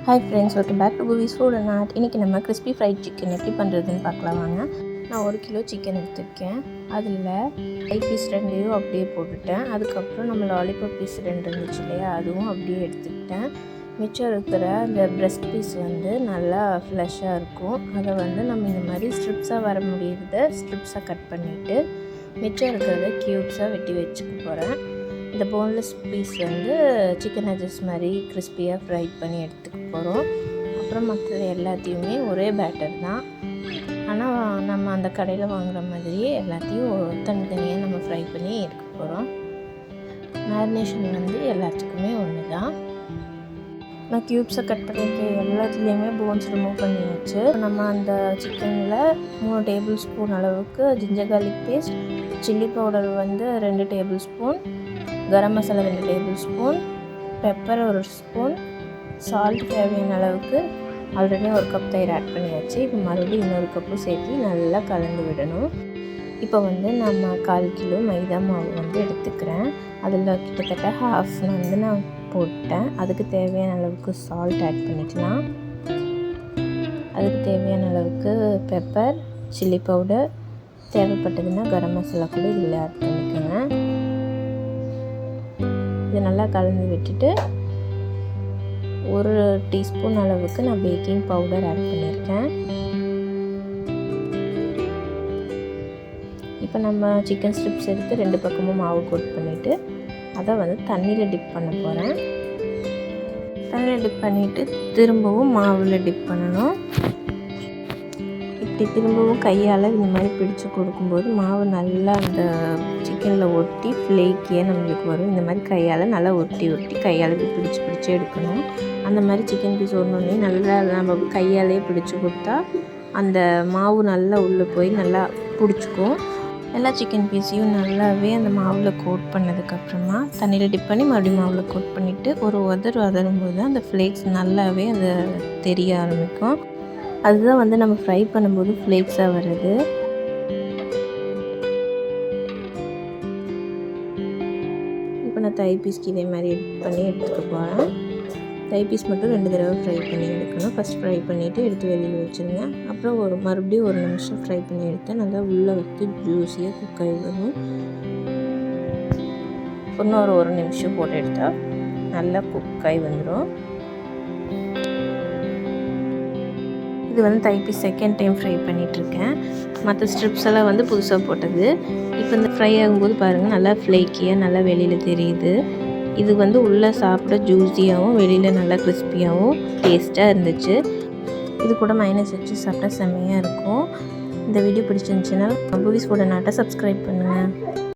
Hi friends, welcome back to Bhuvi's Food and Art. இன்றைக்கி நம்ம crispy fried chicken எப்படி பண்ணுறதுன்னு பார்க்கலாம் வாங்க. நான் 1 கிலோ சிக்கன் எடுத்துருக்கேன். அதில் பீஸ் 2 அப்படியே போட்டுட்டேன். அதுக்கப்புறம் நம்ம லாலிபாப் பீஸ் 2 இருந்துச்சு இல்லையா, அதுவும் அப்படியே எடுத்துக்கிட்டேன். மிச்சம் இருக்கிற அந்த பிரெஸ்ட் பீஸ் வந்து நல்லா ஃப்ளஷ்ஷாக இருக்கும். அதை வந்து நம்ம இந்த மாதிரி ஸ்ட்ரிப்ஸாக வர முடியுறத ஸ்ட்ரிப்ஸாக கட் பண்ணிவிட்டு மிச்சம் இருக்கிறத க்யூப்ஸாக வெட்டி வச்சுக்க போகிறேன். இந்த போன்லெஸ் பீஸ் வந்து சிக்கன் அஜஸ் மாதிரி கிறிஸ்பியாக ஃப்ரை பண்ணி எடுத்துக்க போகிறோம். அப்புறம் மற்ற எல்லாத்தையுமே ஒரே பேட்டர் தான், ஆனால் நம்ம அந்த கடையில் வாங்குகிற மாதிரியே எல்லாத்தையும் தனித்தனியாக நம்ம ஃப்ரை பண்ணி எடுக்க போகிறோம். மேரினேஷன் வந்து எல்லாத்துக்குமே ஒன்று தான். நான் க்யூப்ஸை கட் பண்ணிட்டு எல்லாத்துலேயுமே போன்ஸ் ரிமூவ் பண்ணியாச்சு. நம்ம அந்த சிக்கனில் 3 டேபிள் ஸ்பூன் அளவுக்கு ginger garlic paste, chilli powder வந்து 2 tablespoon, garam masala 2 tablespoon, pepper 1 spoon, salt தேவையான அளவுக்கு ஆல்ரெடி 1 கப் தயிர் ஆட் பண்ணியாச்சு. இப்போ மறுபடியும் இன்னொரு கப்பு சேர்த்து நல்லா கலந்து விடணும். இப்போ வந்து நம்ம 1/4 கிலோ மைதா மாவு வந்து எடுத்துக்கிறேன். அதில் கிட்டத்தட்ட ஹாஃப் வந்து நான் போட்டேன். அதுக்கு தேவையான அளவுக்கு சால்ட் ஆட் பண்ணிக்கலாம். அதுக்கு தேவையான அளவுக்கு pepper, chilli powder, தேவைப்பட்டதுன்னா garam masala கூட இதில் ஆட் பண்ணிக்கோங்க. இதை நல்லா கலந்து விட்டுட்டு 1 டீஸ்பூன் அளவுக்கு நான் பேக்கிங் பவுடர் ஆட் பண்ணியிருக்கேன். இப்போ நம்ம சிக்கன் ஸ்ட்ரிப்ஸ் எடுத்து 2 பக்கமும் மாவு கோட் பண்ணிவிட்டு அதை வந்து தண்ணியில் டிப் பண்ண போகிறேன். தண்ணியில் டிப் பண்ணிவிட்டு திரும்பவும் மாவில் டிப் பண்ணணும். இப்படி திரும்பவும் கையால் இந்த மாதிரி பிடிச்சு கொடுக்கும்போது மாவு நல்லா அந்த சிக்கனில் ஒட்டி ஃப்ளேக்கியாக நம்மளுக்கு வரும். இந்த மாதிரி கையால் நல்லா ஒட்டி கையால் இப்படி பிடிச்சி எடுக்கணும். அந்த மாதிரி சிக்கன் பீஸ் ஒன்று நல்லா நம்ம கையாலே பிடிச்சி கொடுத்தா அந்த மாவு நல்லா உள்ளே போய் நல்லா பிடிச்சிக்கும். எல்லா சிக்கன் பீஸையும் நல்லாவே அந்த மாவில் கோட் பண்ணதுக்கப்புறமா தண்ணியில் டிப் பண்ணி மறுபடியும் மாவில் கோட் பண்ணிவிட்டு ஒரு உதரும்போது அந்த ஃப்ளேக்ஸ் நல்லாவே அந்த தெரிய ஆரம்பிக்கும். அதுதான் வந்து நம்ம ஃப்ரை பண்ணும்போது ஃப்ளேக்ஸாக வருது. இப்போ நான் தை பீஸ்க்கு இதே மாதிரி எடுத்துக்க போகிறேன். தை பீஸ் மட்டும் 2 தடவை ஃப்ரை பண்ணி எடுக்கணும். ஃபஸ்ட் ஃப்ரை பண்ணிவிட்டு எடுத்து வெளியில் வச்சுருங்க. அப்புறம் மறுபடியும் 1 நிமிஷம் ஃப்ரை பண்ணி எடுத்தால் நல்லா உள்ளே வந்து ஜூஸியாக குக் ஆகி வரும். இன்னொரு 1 நிமிஷம் போட்டு எடுத்தால் நல்லா குக் ஆகி வந்துடும். இது வந்து தை பீஸ் செகண்ட் டைம் ஃப்ரை பண்ணிகிட்ருக்கேன். மற்ற ஸ்ட்ரிப்ஸ் எல்லாம் வந்து புதுசாக போட்டது. இப்போ இந்த ஃப்ரை ஆகும்போது பாருங்கள் நல்லா ஃப்ளேக்கியாக நல்லா வெளியில் தெரியுது. இது வந்து உள்ளே சாப்பிட ஜூஸியாகவும் வெளியில் நல்லா கிறிஸ்பியாகவும் டேஸ்ட்டாக இருந்துச்சு. இது கூட மைனஸ் வச்சு சாப்பிட்டா செம்மையாக இருக்கும். இந்த வீடியோ பிடிச்சிருந்துச்சுன்னா Bhuvi's Food and Art subscribe பண்ணுங்கள்.